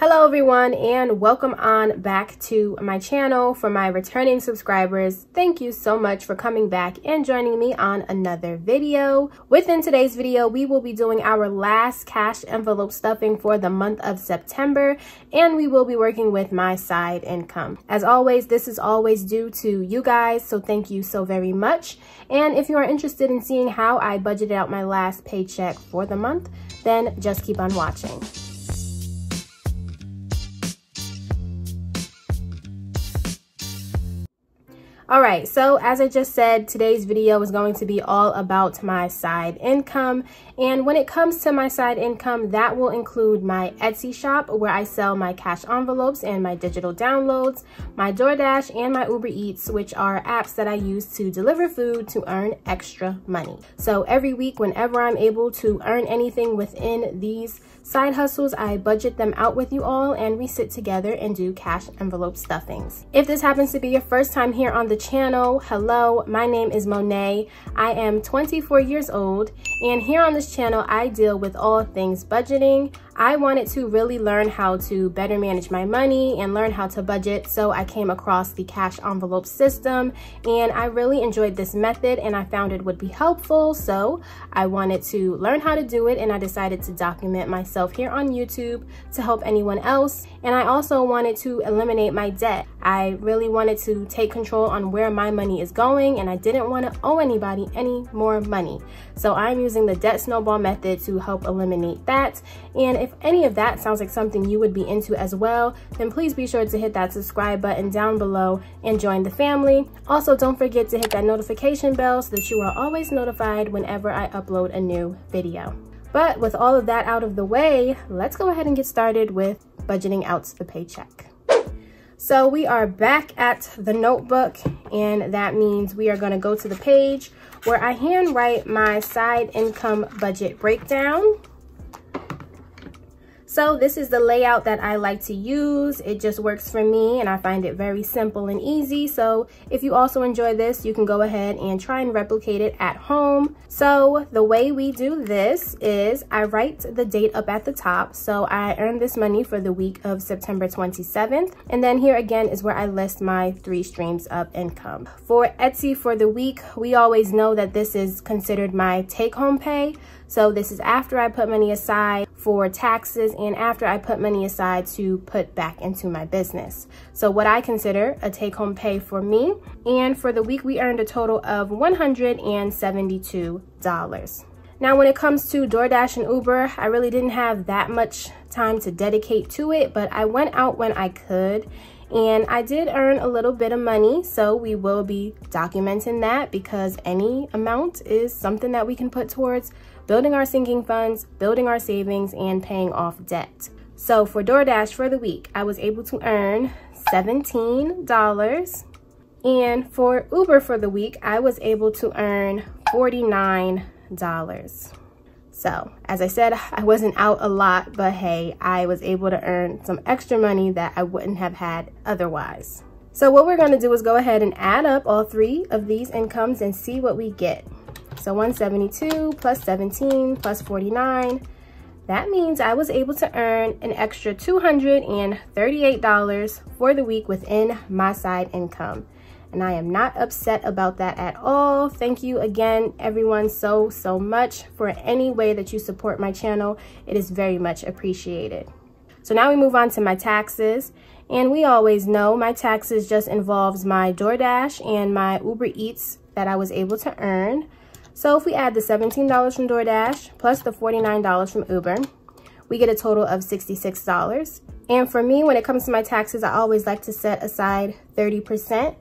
Hello everyone, and welcome on back to my channel. For my returning subscribers, thank you so much for coming back and joining me on another video. Within today's video, we will be doing our last cash envelope stuffing for the month of September, and we will be working with my side income. As always, this is always due to you guys, so thank you so very much. And if you are interested in seeing how I budgeted out my last paycheck for the month, then just keep on watching. All right, so as I just said, today's video is going to be all about my side income. And when it comes to my side income, that will include my Etsy shop where I sell my cash envelopes and my digital downloads, my DoorDash and my UberEats, which are apps that I use to deliver food to earn extra money. So every week, whenever I'm able to earn anything within these side hustles, I budget them out with you all and we sit together and do cash envelope stuffings. If this happens to be your first time here on the channel, hello, my name is Monet. I am 24 years old, and here on this channel I deal with all things budgeting. I wanted to really learn how to better manage my money and learn how to budget, so I came across the cash envelope system and I really enjoyed this method and I found it would be helpful, so I wanted to learn how to do it and I decided to document myself here on YouTube to help anyone else. And I also wanted to eliminate my debt. I really wanted to take control on where my money is going and I didn't want to owe anybody any more money. So I'm using the debt snowball method to help eliminate that. And if any of that sounds like something you would be into as well, then please be sure to hit that subscribe button down below and join the family. Also, don't forget to hit that notification bell so that you are always notified whenever I upload a new video. But with all of that out of the way, let's go ahead and get started with budgeting out the paycheck. So we are back at the notebook, and that means we are going to go to the page where I handwrite my side income budget breakdown. So this is the layout that I like to use. It just works for me and I find it very simple and easy. So if you also enjoy this, you can go ahead and try and replicate it at home. So the way we do this is I write the date up at the top. So I earned this money for the week of September 27th. And then here again is where I list my 3 streams of income. For Etsy for the week, we always know that this is considered my take-home pay. So this is after I put money aside for taxes and after I put money aside to put back into my business. So what I consider a take-home pay for me. And for the week, we earned a total of $172. Now, when it comes to DoorDash and Uber, I really didn't have that much time to dedicate to it, but I went out when I could. And I did earn a little bit of money, so we will be documenting that because any amount is something that we can put towards building our sinking funds, building our savings, and paying off debt. So for DoorDash for the week, I was able to earn $17. And for Uber for the week, I was able to earn $49. So as I said, I wasn't out a lot, but hey, I was able to earn some extra money that I wouldn't have had otherwise. So what we're going to do is go ahead and add up all 3 of these incomes and see what we get. So 172 plus 17 plus 49. That means I was able to earn an extra $238 for the week within my side income. And I am not upset about that at all. Thank you again, everyone, so much for any way that you support my channel. It is very much appreciated. So now we move on to my taxes. And we always know my taxes just involves my DoorDash and my UberEats that I was able to earn. So if we add the $17 from DoorDash plus the $49 from Uber, we get a total of $66. And for me, when it comes to my taxes, I always like to set aside 30%.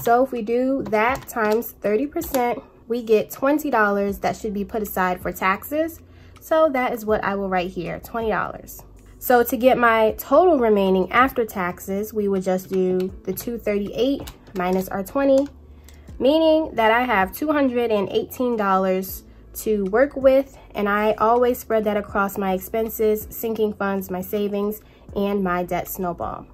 So if we do that times 30%, we get $20 that should be put aside for taxes. So that is what I will write here, $20. So to get my total remaining after taxes, we would just do the $238 minus our 20, meaning that I have $218 to work with, and I always spread that across my expenses, sinking funds, my savings, and my debt snowball.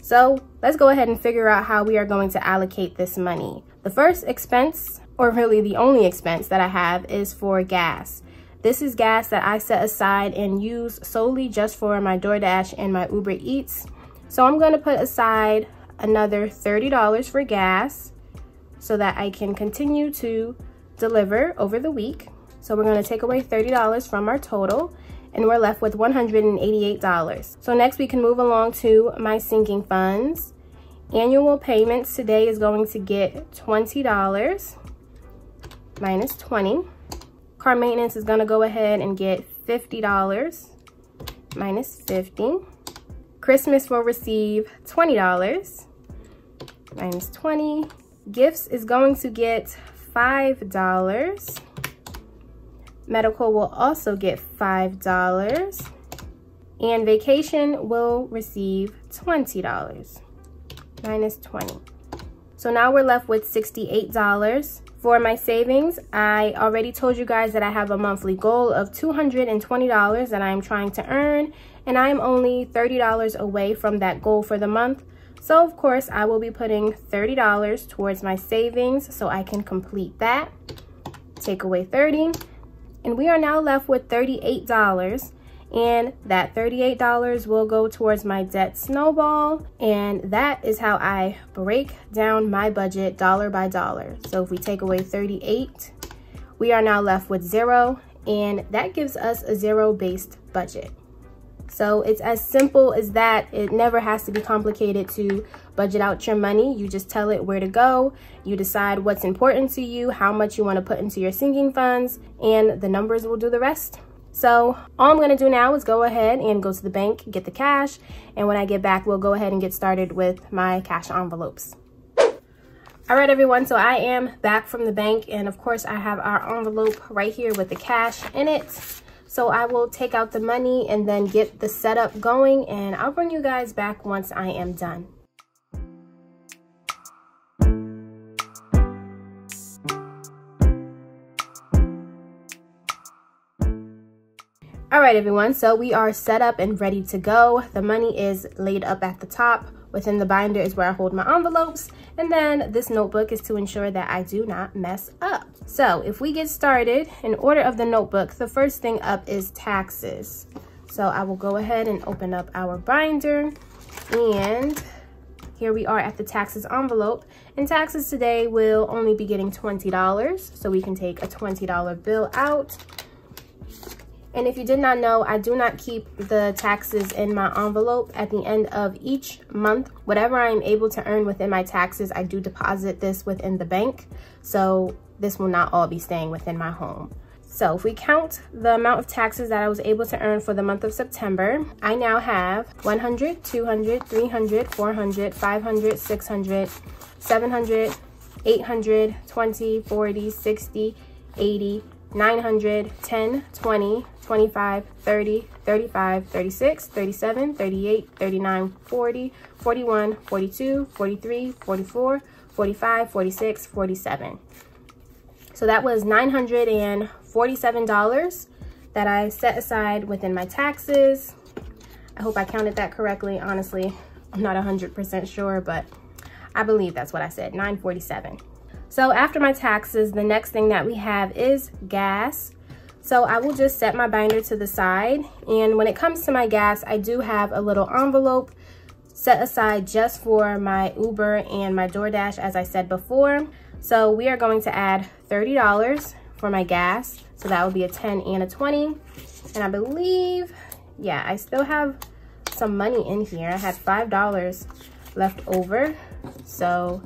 So let's go ahead and figure out how we are going to allocate this money. The first expense, or really the only expense that I have, is for gas. This is gas that I set aside and use solely just for my DoorDash and my Uber Eats. So I'm going to put aside another $30 for gas so that I can continue to deliver over the week. So we're going to take away $30 from our total, and we're left with $188. So next we can move along to my sinking funds. Annual payments today is going to get $20 minus 20. Car maintenance is going to go ahead and get $50 minus 50. Christmas will receive $20 minus 20. Gifts is going to get $5. Medical will also get $5. And vacation will receive $20 minus 20. So now we're left with $68. For my savings, I already told you guys that I have a monthly goal of $220 that I am trying to earn, and I am only $30 away from that goal for the month. So of course, I will be putting $30 towards my savings so I can complete that. Take away 30, and we are now left with $38. And that $38 will go towards my debt snowball, and that is how I break down my budget dollar by dollar. So if we take away 38, we are now left with 0, and that gives us a zero-based budget. So it's as simple as that. It never has to be complicated to budget out your money. You just tell it where to go. You decide what's important to you, how much you want to put into your sinking funds, and the numbers will do the rest. So all I'm going to do now is go ahead and go to the bank, get the cash, and when I get back, we'll go ahead and get started with my cash envelopes. All right, everyone, so I am back from the bank, and of course I have our envelope right here with the cash in it. So I will take out the money and then get the setup going, and I'll bring you guys back once I am done. All right, everyone, so we are set up and ready to go. The money is laid up at the top. Within the binder is where I hold my envelopes. And then this notebook is to ensure that I do not mess up. So if we get started, in order of the notebook, the first thing up is taxes. So I will go ahead and open up our binder. And here we are at the taxes envelope. And taxes today will only be getting $20. So we can take a $20 bill out. And if you did not know, I do not keep the taxes in my envelope. At the end of each month, whatever I am able to earn within my taxes, I do deposit this within the bank. So this will not all be staying within my home. So if we count the amount of taxes that I was able to earn for the month of September, I now have 100, 200, 300, 400, 500, 600, 700, 800, 20, 40, 60, 80, 900, 10, 20, 25, 30, 35, 36, 37, 38, 39, 40, 41, 42, 43, 44, 45, 46, 47. So that was $947 that I set aside within my taxes. I hope I counted that correctly. Honestly, I'm not 100% sure, but I believe that's what I said, $947. So after my taxes, the next thing that we have is gas. So I will just set my binder to the side. And when it comes to my gas, I do have a little envelope set aside just for my Uber and my DoorDash, as I said before. So we are going to add $30 for my gas. So that would be a 10 and a 20. And I believe, yeah, I still have some money in here. I had $5 left over. So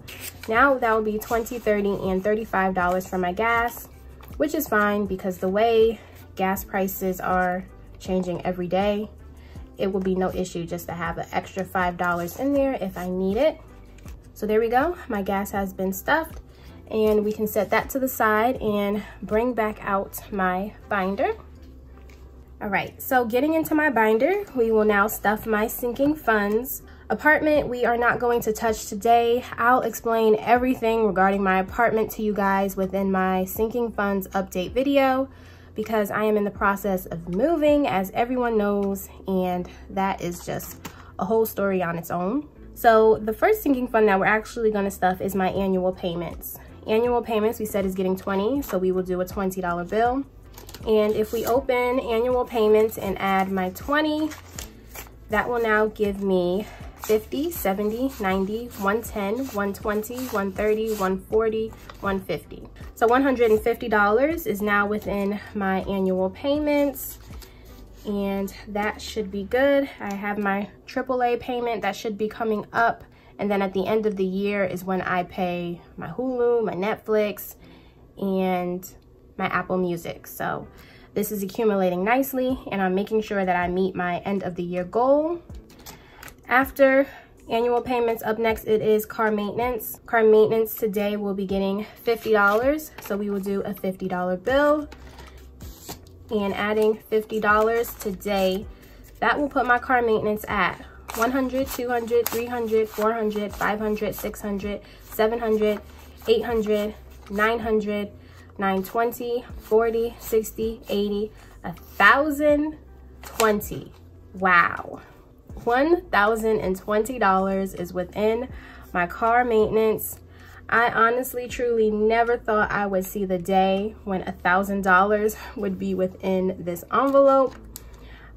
now that will be $20, $30, and $35 for my gas, which is fine because the way gas prices are changing every day, it will be no issue just to have an extra $5 in there if I need it. So there we go. My gas has been stuffed, and we can set that to the side and bring back out my binder. All right, so getting into my binder, we will now stuff my sinking funds. Apartment, we are not going to touch today. I'll explain everything regarding my apartment to you guys within my sinking funds update video, because I am in the process of moving, as everyone knows, and that is just a whole story on its own. So the first sinking fund that we're actually going to stuff is my annual payments. Annual payments, we said, is getting $20, so we will do a $20 bill. And if we open annual payments and add my 20, that will now give me 50, 70, 90, 110, 120, 130, 140, 150. So $150 is now within my annual payments, and that should be good. I have my AAA payment that should be coming up, and then at the end of the year is when I pay my Hulu, my Netflix, and my Apple Music. So this is accumulating nicely, and I'm making sure that I meet my end of the year goal. After annual payments, up next it is car maintenance. Car maintenance today will be getting $50, so we will do a $50 bill. And adding $50 today, that will put my car maintenance at 100, 200, 300, 400, 500, 600, 700, 800, 900, 920, 40, 60, 80, 1,020. Wow. $1,020 is within my car maintenance. I honestly, truly never thought I would see the day when $1,000 would be within this envelope.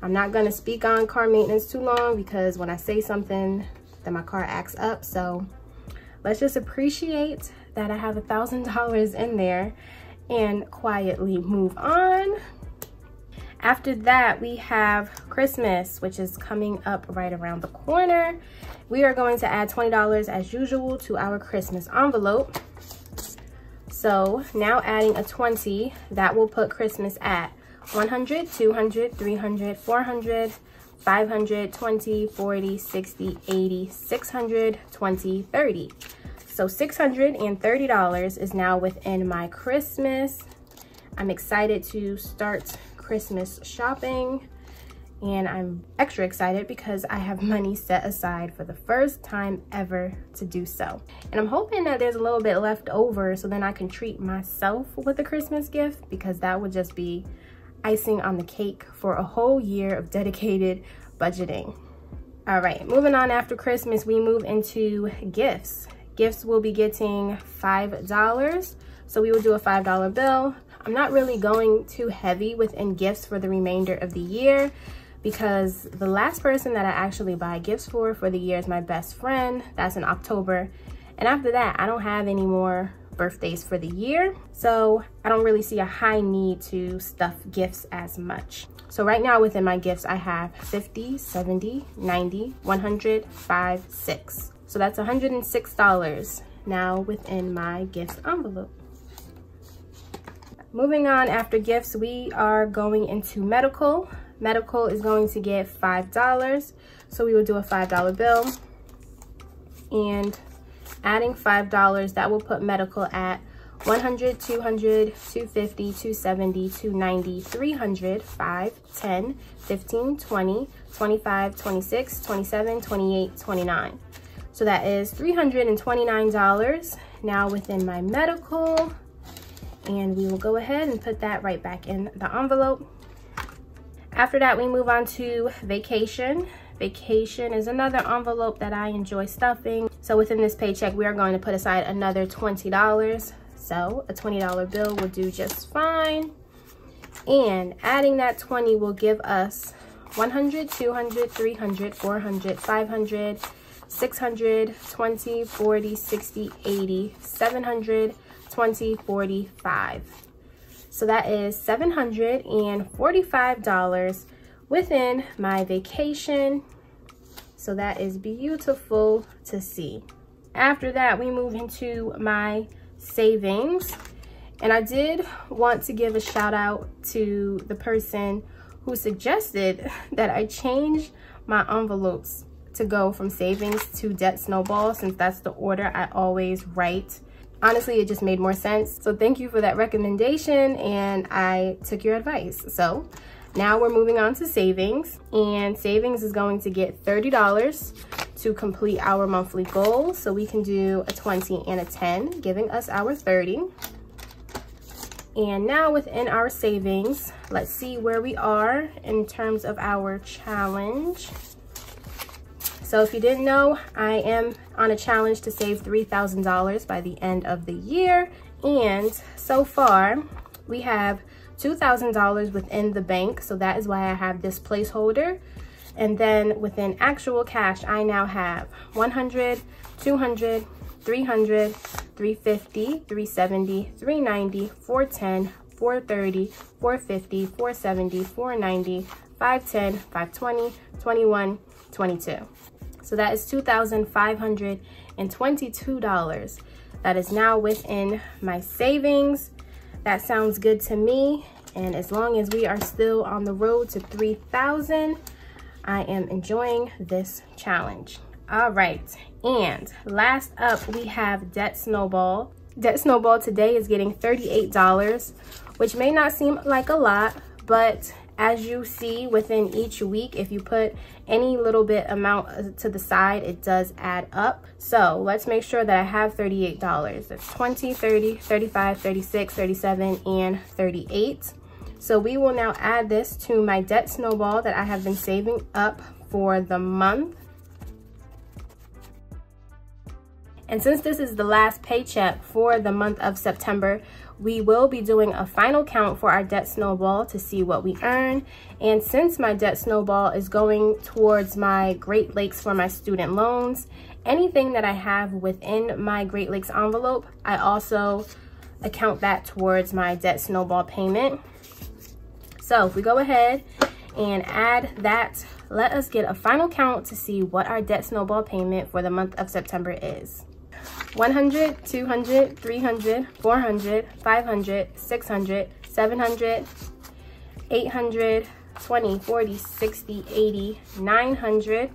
I'm not gonna speak on car maintenance too long because when I say something, then my car acts up. So let's just appreciate that I have $1,000 in there and quietly move on. After that, we have Christmas, which is coming up right around the corner. We are going to add $20 as usual to our Christmas envelope. So now adding a 20, that will put Christmas at 100, 200, 300, 400, 500, 20, 40, 60, 80, 600, 20, 30. So $630 is now within my Christmas. I'm excited to start Christmas shopping, and I'm extra excited because I have money set aside for the first time ever to do so. And I'm hoping that there's a little bit left over so then I can treat myself with a Christmas gift, because that would just be icing on the cake for a whole year of dedicated budgeting. All right, moving on. After Christmas, we move into gifts. Gifts will be getting $5, so we will do a $5 bill. I'm not really going too heavy within gifts for the remainder of the year, because the last person that I actually buy gifts for the year is my best friend. That's in October. And after that, I don't have any more birthdays for the year. So I don't really see a high need to stuff gifts as much. So right now within my gifts, I have 50, 70, 90, 100, 5, 6. So that's $106 now within my gifts envelope. Moving on, after gifts, we are going into medical. Medical is going to get $5. So we will do a $5 bill. And adding $5, that will put medical at 100, 200, 250, 270, 290, 300, 5, 10, 15, 20, 25, 26, 27, 28, 29. So that is $329 now within my medical. And we will go ahead and put that right back in the envelope. After that, we move on to vacation. Vacation is another envelope that I enjoy stuffing. So within this paycheck, we are going to put aside another $20. So a $20 bill will do just fine. And adding that 20 will give us 100, 200, 300, 400, 500, 600, 20, 40, 60, 80, 700, 20, 45. So that is $745 within my vacation. So that is beautiful to see. After that, we move into my savings. And I did want to give a shout out to the person who suggested that I change my envelopes to go from savings to debt snowball, since that's the order I always write. Honestly, it just made more sense. So thank you for that recommendation, and I took your advice. So now we're moving on to savings, and savings is going to get $30 to complete our monthly goal. So we can do a 20 and a 10, giving us our 30. And now within our savings, let's see where we are in terms of our challenge. So if you didn't know, I am on a challenge to save $3,000 by the end of the year. And so far, we have $2,000 within the bank, so that is why I have this placeholder. And then within actual cash, I now have 100, 200, 300, 350, 370, 390, 410, 430, 450, 470, 490, 510, 520, 21, 22. So that is $2,522. That is now within my savings. That sounds good to me. And as long as we are still on the road to 3,000, I am enjoying this challenge. All right, and last up we have Debt Snowball. Debt Snowball today is getting $38, which may not seem like a lot, but as you see within each week, if you put any little bit amount to the side, it does add up. So let's make sure that I have $38. That's 20, 30, 35, 36, 37, and 38. So we will now add this to my Debt Snowball that I have been saving up for the month. And since this is the last paycheck for the month of September, we will be doing a final count for our Debt Snowball to see what we earn. And since my Debt Snowball is going towards my Great Lakes for my student loans, anything that I have within my Great Lakes envelope, I also account that towards my Debt Snowball payment. So if we go ahead and add that, let us get a final count to see what our Debt Snowball payment for the month of September is. 100, 200, 300, 400, 500, 600, 700, 800, 20, 40, 60, 80, 900,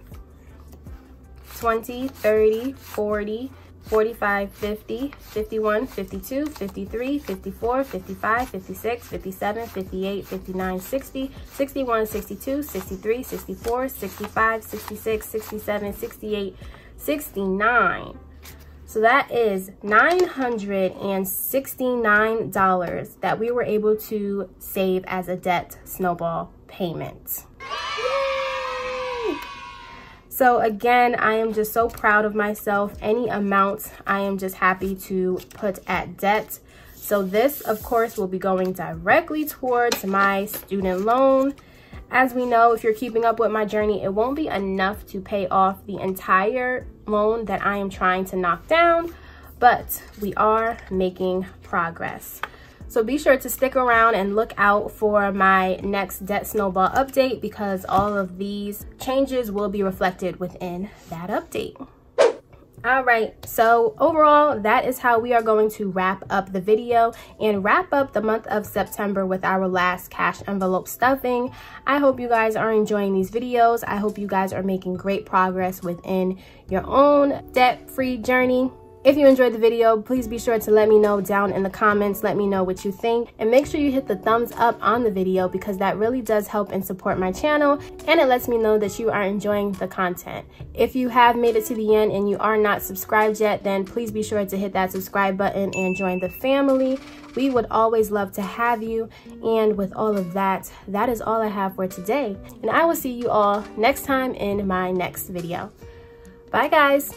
20, 30, 40, 45, 50, 51, 52, 53, 54, 55, 56, 57, 58, 59, 60, 61, 62, 63, 64, 65, 66, 67, 68, 69. So that is $969 that we were able to save as a Debt Snowball payment. Yay! So again, I am just so proud of myself. Any amount, I am just happy to put at debt. So this, of course, will be going directly towards my student loan. As we know, if you're keeping up with my journey, it won't be enough to pay off the entire loan that I am trying to knock down, but we are making progress. So be sure to stick around and look out for my next Debt Snowball update, because all of these changes will be reflected within that update. All right, so overall, that is how we are going to wrap up the video and wrap up the month of September with our last cash envelope stuffing. I hope you guys are enjoying these videos. I hope you guys are making great progress within your own debt-free journey. If you enjoyed the video, please be sure to let me know down in the comments. Let me know what you think, and make sure you hit the thumbs up on the video, because that really does help and support my channel, and it lets me know that you are enjoying the content. If you have made it to the end and you are not subscribed yet, then please be sure to hit that subscribe button and join the family. We would always love to have you. And with all of that, that is all I have for today, and I will see you all next time in my next video. Bye guys.